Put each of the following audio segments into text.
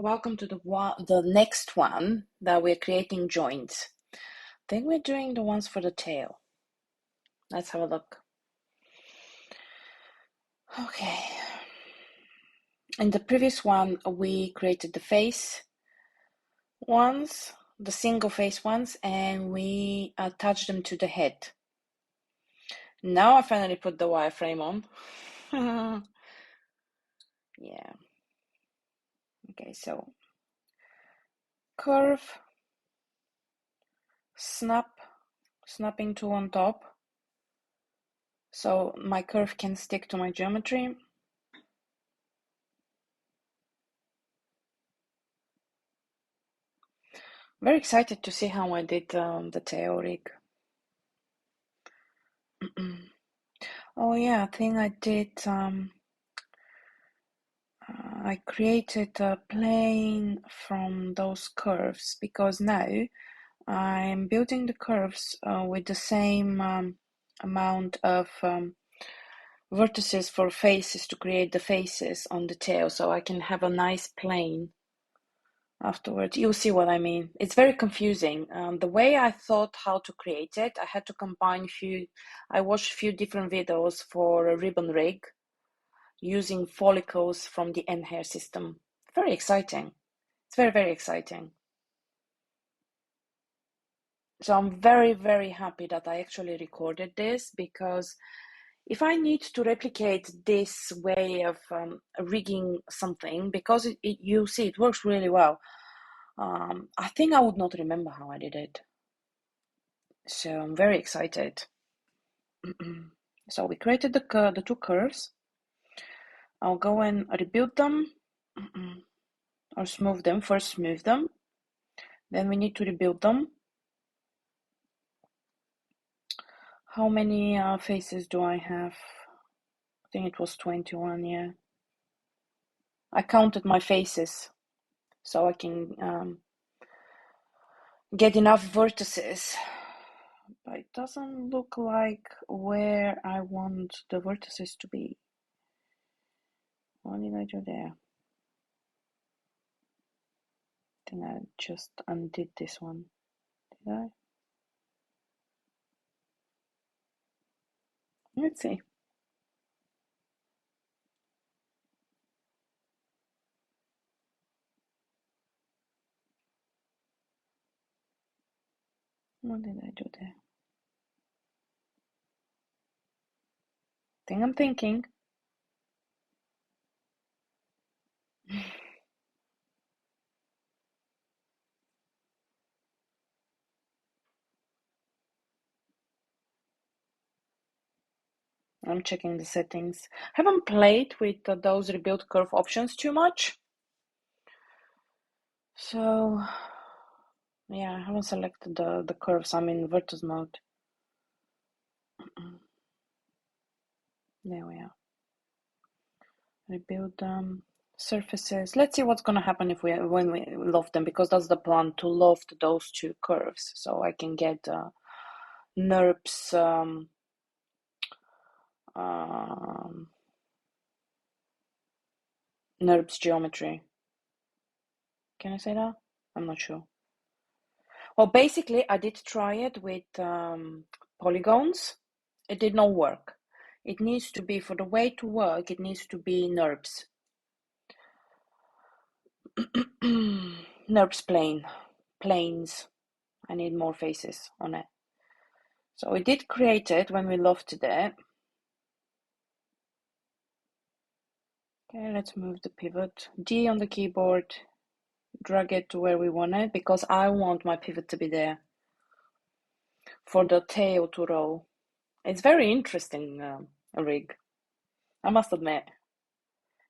Welcome to the next one that we're creating joints. I think we're doing the ones for the tail. Let's have a look. Okay. In the previous one, we created the face ones, the single face ones, and we attached them to the head. Now I finally put the wireframe on. Yeah. Okay, so curve, snapping tool on top, so my curve can stick to my geometry. Very excited to see how I did the tail rig. Oh yeah, I think I did. I created a plane from those curves because now I'm building the curves with the same amount of vertices for faces to create the faces on the tail, so I can have a nice plane afterwards. You'll see what I mean. It's very confusing. The way I thought how to create it, I had to combine I watched a few different videos for a ribbon rig using follicles from the end hair system. Very exciting. It's very, very exciting. So I'm very, very happy that I actually recorded this, because if I need to replicate this way of rigging something, because you see it works really well, I think I would not remember how I did it. So I'm very excited. So we created the two curves. I'll go and rebuild them or smooth them. First smooth them, then we need to rebuild them. How many faces do I have? I think it was 21, yeah. I counted my faces so I can get enough vertices. But it doesn't look like where I want the vertices to be. What did I do there? I think I just undid this one. Did I? Let's see. What did I do there? I'm thinking. I'm checking the settings. I haven't played with those rebuild curve options too much. So, yeah, I haven't selected the curves. I'm in vertex mode. There we are. Rebuild surfaces. Let's see what's gonna happen when we loft them, because that's the plan, to loft those two curves so I can get Nurbs Nurbs geometry. Can I say that? I'm not sure. Well, basically, I did try it with polygons. It did not work. It needs to be, for the way to work, it needs to be Nurbs. Nurbs plane. Planes. I need more faces on it. So we did create it when we lofted it. Okay, let's move the pivot. D on the keyboard. Drag it to where we want it, because I want my pivot to be there for the tail to roll. It's very interesting rig, I must admit.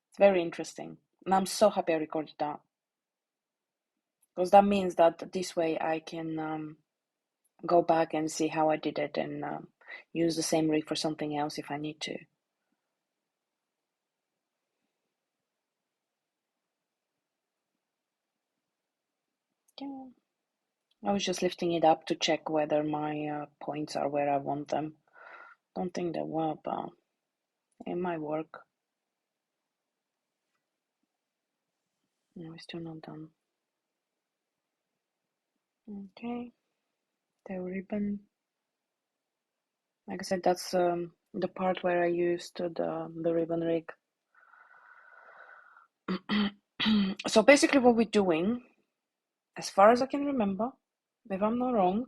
It's very interesting. And I'm so happy I recorded that. Because that means that this way I can go back and see how I did it and use the same rig for something else if I need to. Yeah. I was just lifting it up to check whether my points are where I want them. Don't think they were, but it might work. No, we're still not done. Okay, tail ribbon. Like I said, that's the part where I used the ribbon rig. So basically what we're doing, as far as I can remember, if I'm not wrong,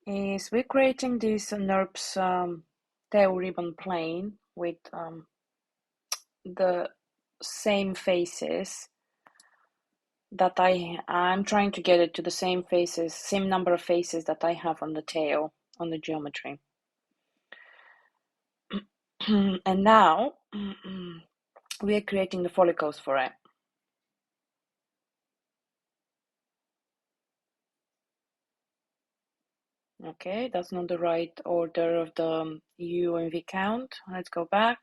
is we're creating this Nurbs tail ribbon plane with the same faces that I'm trying to get it to the same faces, same number of faces that I have on the tail, on the geometry. And now we are creating the follicles for it. Okay, that's not the right order of the U and V count. Let's go back.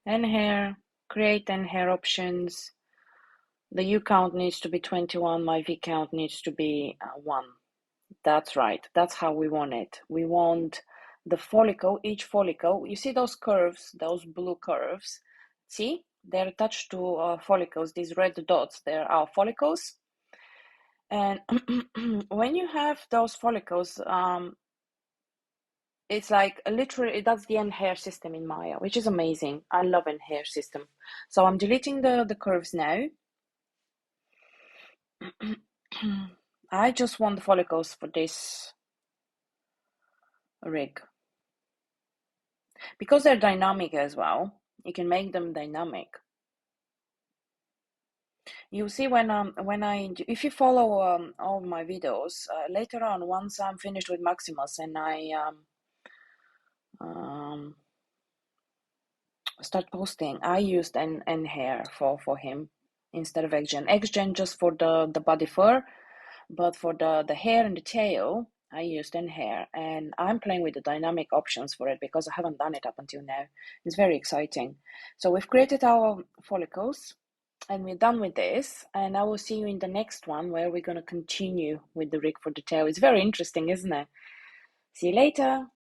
And hair, create and hair options. The U count needs to be 21, my V count needs to be 1. That's right, that's how we want it. We want the follicle, each follicle, you see those curves, those blue curves, see? They're attached to follicles, these red dots, they're our follicles. And when you have those follicles, it's like literally that's the end hair system in Maya, which is amazing. I love end hair system. So I'm deleting the curves now. I just want the follicles for this rig. Because they're dynamic as well, you can make them dynamic. You see when if you follow all my videos, later on, once I'm finished with Maximus and I start posting, I used an hair for him instead of XGen. XGen just for the body fur, but for the hair and the tail, I used an hair, and I'm playing with the dynamic options for it because I haven't done it up until now. It's very exciting. So we've created our follicles and we're done with this, and I will see you in the next one where we're going to continue with the rig for the tail. It's very interesting, isn't it? See you later.